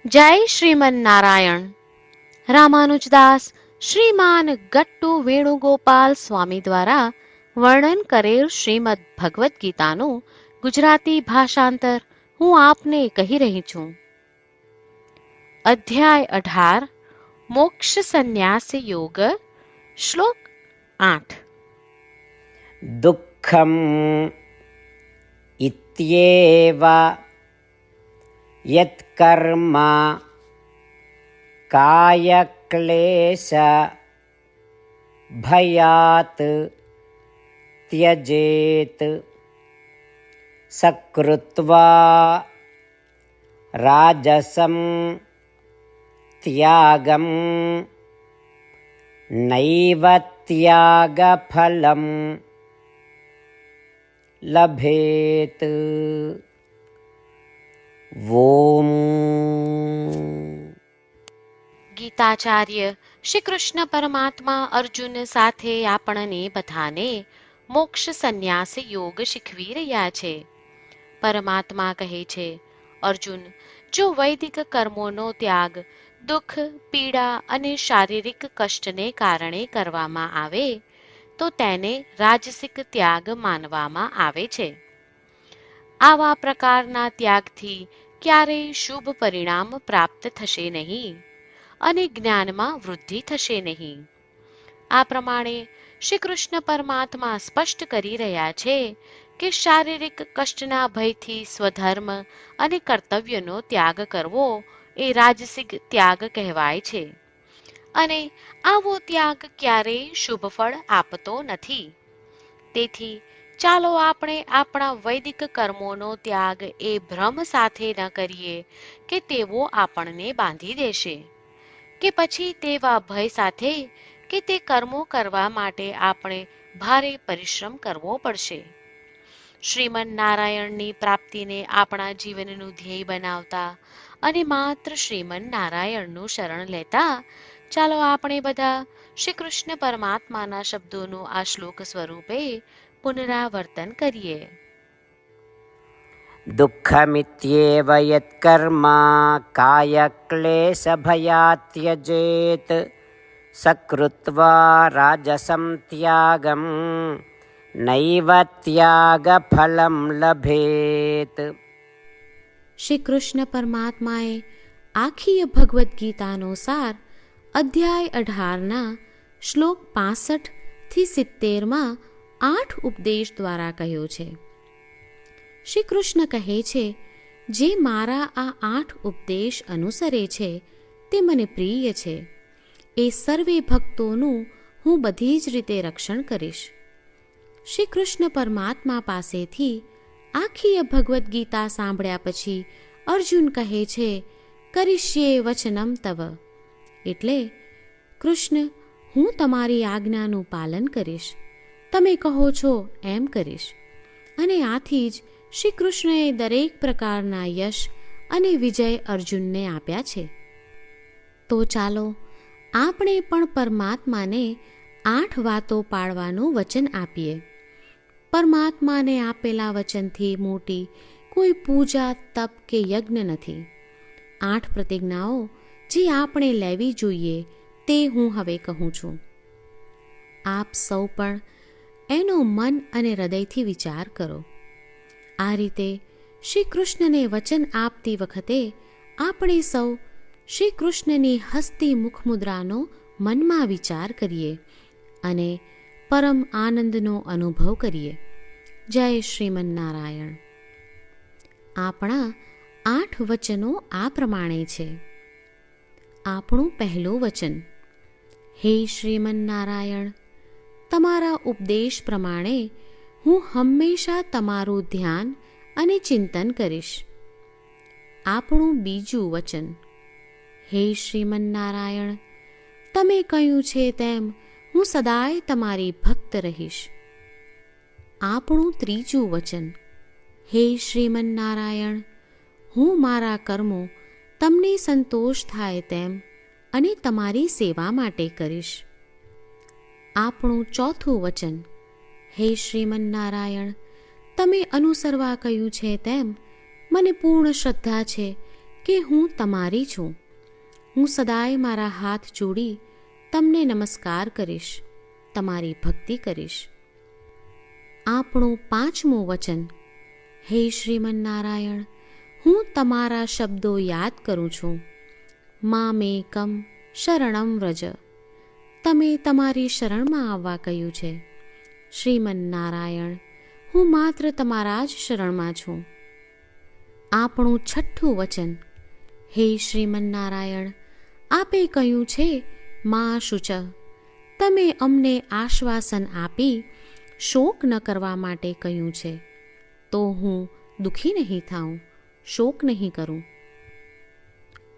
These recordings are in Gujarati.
જય શ્રીમન નારાયણ. રામાનુજદાસ શ્રીમાન ગટ્ટુ વેણુગોપાલ સ્વામી દ્વારા વર્ણન કરેલ શ્રીમદ ભગવદ્ ગીતાનું ગુજરાતી ભાષાંતર હું આપને કહી રહી છું. અધ્યાય 18 મોક્ષ સંન્યાસ યોગ. શ્લોક 8. દુઃખમ ઇત્યેવ યત્કર્મ કાયક્લેશ ભયાત ત્યજેત સકૃત્વા રાજસમ ત્યાગમ નૈવ ત્યાગફલમ લભેત. ઓમ. ગીતાચાર્ય શ્રી કૃષ્ણ પરમાત્મા અર્જુન સાથે આપણને બધાને મોક્ષ સંન્યાસ યોગ શીખવી રહ્યા છે. પરમાત્મા કહે છે, અર્જુન, જો વૈદિક કર્મોનો ત્યાગ દુઃખ, પીડા અને શારીરિક કષ્ટને કારણે કરવામાં આવે તો તેને રાજસિક ત્યાગ માનવામાં આવે છે. આવા પ્રકારના ત્યાગથી ક્યારેય શુભ પરિણામ પ્રાપ્ત થશે નહીં અને જ્ઞાનમાં વૃદ્ધિ થશે નહીં. આ પ્રમાણે શ્રી કૃષ્ણ પરમાત્મા સ્પષ્ટ કરી રહ્યા છે કે શારીરિક કષ્ટના ભયથી સ્વધર્મ અને કર્તવ્યનો ત્યાગ કરવો એ રાજસિક ત્યાગ કહેવાય છે અને આવો ત્યાગ ક્યારેય શુભ ફળ આપતો નથી. તેથી ચાલો આપણે આપણા વૈદિક કર્મોનો ત્યાગ એ ભ્રમ સાથે ન કરીએ કે તેઓ આપણને બાંધી દેશે, કે પછી તેવા ભય સાથે કે તે કર્મો કરવા માટે આપણે ભારે પરિશ્રમ કરવો પડશે. શ્રીમન નારાયણની પ્રાપ્તિને આપણા જીવનનું ધ્યેય બનાવતા અને માત્ર શ્રીમન નારાયણનું શરણ લેતા ચાલો આપણે બધા શ્રી કૃષ્ણ પરમાત્માના શબ્દોનું આ શ્લોક સ્વરૂપે પુનરાવર્તન કરીએ. દુઃખમિત્યેવ યત્કર્મ કાયક્લેશ ભયાત ત્યજેત સકૃત્વા રાજસમ ત્યાગમ નૈવ ત્યાગફલમ લભેત. શ્રી કૃષ્ણ પરમાત્માએ આખી ભગવદ્ ગીતાનો સાર અધ્યાય 18ના શ્લોક 65 થી 70માં 8 ઉપદેશ દ્વારા કહ્યો છે. શ્રી કૃષ્ણ કહે છે, જે મારા આ 8 ઉપદેશ અનુસરે છે તે મને પ્રિય છે. એ સર્વે ભક્તોનું હું બધી જ રીતે રક્ષણ કરીશ. શ્રી કૃષ્ણ પરમાત્મા પાસેથી આખી ભગવદ્ ગીતા સાંભળ્યા પછી અર્જુન કહે છે, કરિષ્યે વચનમ તવ. એટલે, કૃષ્ણ, હું તમારી આજ્ઞાનું પાલન કરીશ, તમે કહો છો એમ કરીશ. અને આથી જ શ્રી કૃષ્ણએ દરેક પ્રકારના યશ અને વિજય અર્જુનને આપ્યા છે. તો ચાલો આપણે પણ પરમાત્માને 8 વાતો પાળવાનું વચન આપીએ. પરમાત્માને આપેલા વચનથી મોટી કોઈ પૂજા, તપ કે યજ્ઞ નથી. 8 પ્રતિજ્ઞાઓ જે આપણે લેવી જોઈએ તે હું હવે કહું છું. આપ સૌ પણ એનો મન અને હૃદયથી વિચાર કરો. આ રીતે શ્રી કૃષ્ણને વચન આપતી વખતે આપણે સૌ શ્રી કૃષ્ણની હસતી મુખમુદ્રાનો મનમાં વિચાર કરીએ અને પરમ આનંદનો અનુભવ કરીએ. જય શ્રીમન નારાયણ. આપણા 8 વચનો આ પ્રમાણે છે. આપણું પહેલું વચન, હે શ્રીમન નારાયણ, તમારા ઉપદેશ પ્રમાણે હું હંમેશા તમારું ધ્યાન અને ચિંતન કરીશ. આપણું બીજું વચન, હે શ્રીમન નારાયણ, તમે કહ્યું છે તેમ હું સદાય તમારી ભક્ત રહીશ. આપણું ત્રીજું વચન, હે શ્રીમન નારાયણ, હું મારા કર્મો તમને સંતોષ થાય તેમ અને તમારી સેવા માટે કરીશ. આપણું ચોથું વચન, હે શ્રીમન નારાયણ, તમે અનુસરવા કહ્યું છે તેમ મને પૂર્ણ શ્રદ્ધા છે કે હું તમારી છું. હું સદાય મારા હાથ જોડી તમને નમસ્કાર કરીશ, તમારી ભક્તિ કરીશ. આપણું 5મું વચન. હે શ્રીમન્નારાયણ, હું તમારા શબ્દો યાદ કરું છું. મામેકમ શરણમ વ્રજ. તમે તમારી શરણમાં આવવા કહ્યું છે. શ્રીમન્નારાયણ, હું માત્ર તમારા જ શરણમાં છું. આપણું 6થું વચન. હે શ્રીમન્નારાયણ, આપે કહ્યું છે મા શુચ. તમે અમને આશ્વાસન આપી શોક ન કરવા માટે કહ્યું છે, તો હું દુઃખી નહીં થાઉં, શોક નહીં કરું.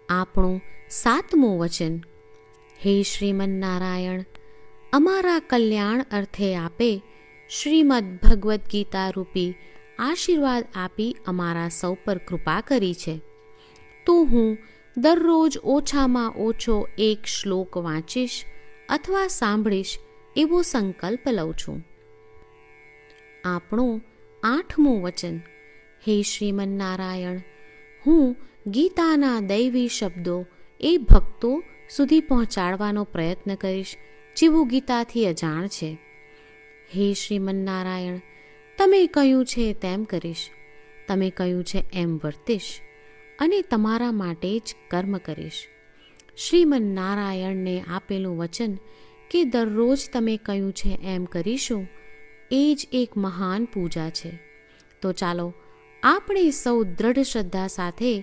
આપણું 7મું વચન. હે શ્રીમન્નારાયણ, અમારા કલ્યાણ અર્થે આપે શ્રીમદ્ ભગવદ્ ગીતા રૂપી આશીર્વાદ આપી અમારા સૌ પર કૃપા કરી છે, તો હું દરરોજ ઓછામાં ઓછો 1 શ્લોક વાંચીશ અથવા સાંભળીશ એવો સંકલ્પ લઉં છું. આપણું 8મું વચન. હે શ્રીમન્નારાયણ, હું ગીતાના દૈવી શબ્દો એ ભક્તો સુધી પહોંચાડવાનો પ્રયત્ન કરીશ જેઓ ગીતાથી અજાણ છે. હે શ્રીમન્નારાયણ, તમે કહ્યું છે તેમ કરીશ, તમે કહ્યું છે એમ વર્તીશ અને તમારા માટે જ કર્મ કરીશ. શ્રીમન્નારાયણને આપેલું વચન કે દરરોજ તમે કહ્યું છે એમ કરીશું, એ જ એક મહાન પૂજા છે. તો ચાલો આપણે સૌ દ્રઢ શ્રદ્ધા સાથે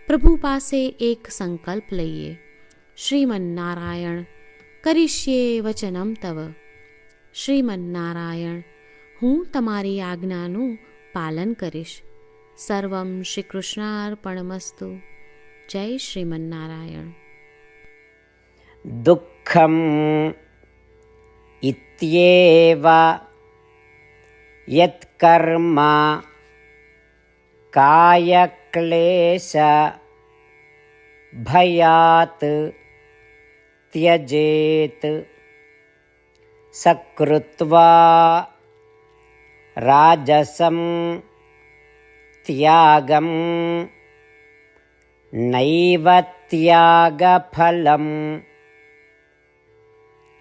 પ્રભુ પાસે એક સંકલ્પ લઈએ. શ્રીમન્નારાયણ, કરીશ્યે વચનમ તવ. શ્રીમન્નારાયણ, હું તમારી આજ્ઞાનું પાલન કરીશ. સર્વમ શ્રી કૃષ્ણાર્પણમસ્તુ. જય શ્રીમન્નારાયણ. દુઃખમ ઇત્યેવ યત્કર્મ કાયક્લેશ ભયાત ત્યજેત સકૃત્વા રાજસમ ત્યાગમ નૈવ ત્યાગફલમ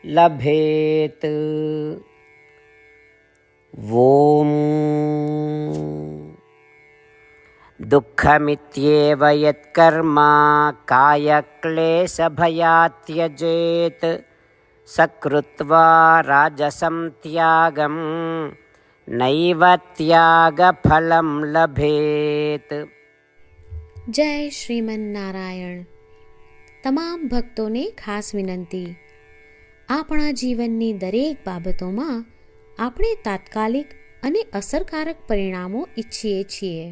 લભેત. ઓમ દુઃખમિત્યેવ યત્કર્મ કાયક્લેશભયાત ત્યજેત સકૃત્વા રાજસમ ત્યાગમ નૈવ ત્યાગફલમ લભેત. જય શ્રીમન્નારાયણ. તમામ ભક્તોને ખાસ વિનંતી. આપણા જીવનની દરેક બાબતોમાં આપણે તાત્કાલિક અને અસરકારક પરિણામો ઈચ્છીએ છીએ.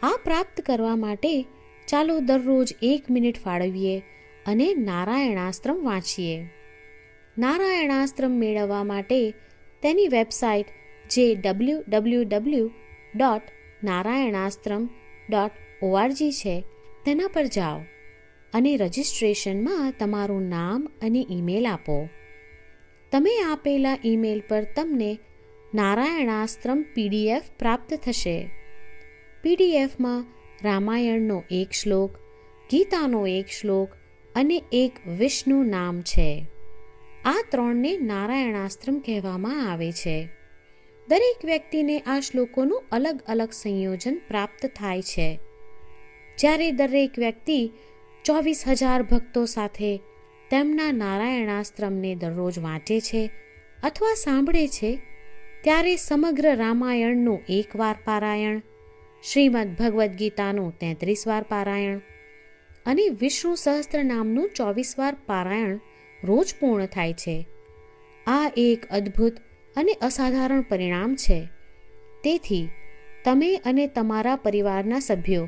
આ પ્રાપ્ત કરવા માટે ચાલો દરરોજ 1 મિનિટ ફાળવીએ અને નારાયણાસ્ત્રમ વાંચીએ. નારાયણાસ્ત્રમ મેળવવા માટે તેની વેબસાઇટ જે www.narayanaastram.org છે તેના પર જાઓ અને રજિસ્ટ્રેશનમાં તમારું નામ અને ઈમેલ આપો. તમે આપેલા ઈમેલ પર તમને નારાયણાસ્ત્રમ PDF પ્રાપ્ત થશે. PDFમાં રામાયણનો 1 શ્લોક, ગીતાનો 1 શ્લોક અને 1 વિષ્ણુ નામ છે. આ 3ને નારાયણાસ્ત્રમ કહેવામાં આવે છે. દરેક વ્યક્તિને આ શ્લોકોનું અલગ અલગ સંયોજન પ્રાપ્ત થાય છે. જ્યારે દરેક વ્યક્તિ 24,000 ભક્તો સાથે તેમના નારાયણાસ્ત્રમને દરરોજ વાંચે છે અથવા સાંભળે છે, ત્યારે સમગ્ર રામાયણનું 1 વાર પારાયણ, શ્રીમદ્ ભગવદ્ ગીતાનું 33 વાર પારાયણ અને વિષ્ણુ સહસ્ત્ર નામનું 24 વાર પારાયણ રોજ પૂર્ણ થાય છે. આ એક અદ્ભુત અને અસાધારણ પરિણામ છે. તેથી તમે અને તમારા પરિવારના સભ્યો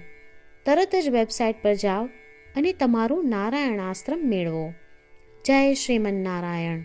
તરત જ વેબસાઇટ પર જાઓ અને તમારું નારાયણાસ્ત્રમ મેળવો. જય શ્રીમન્નારાયણ.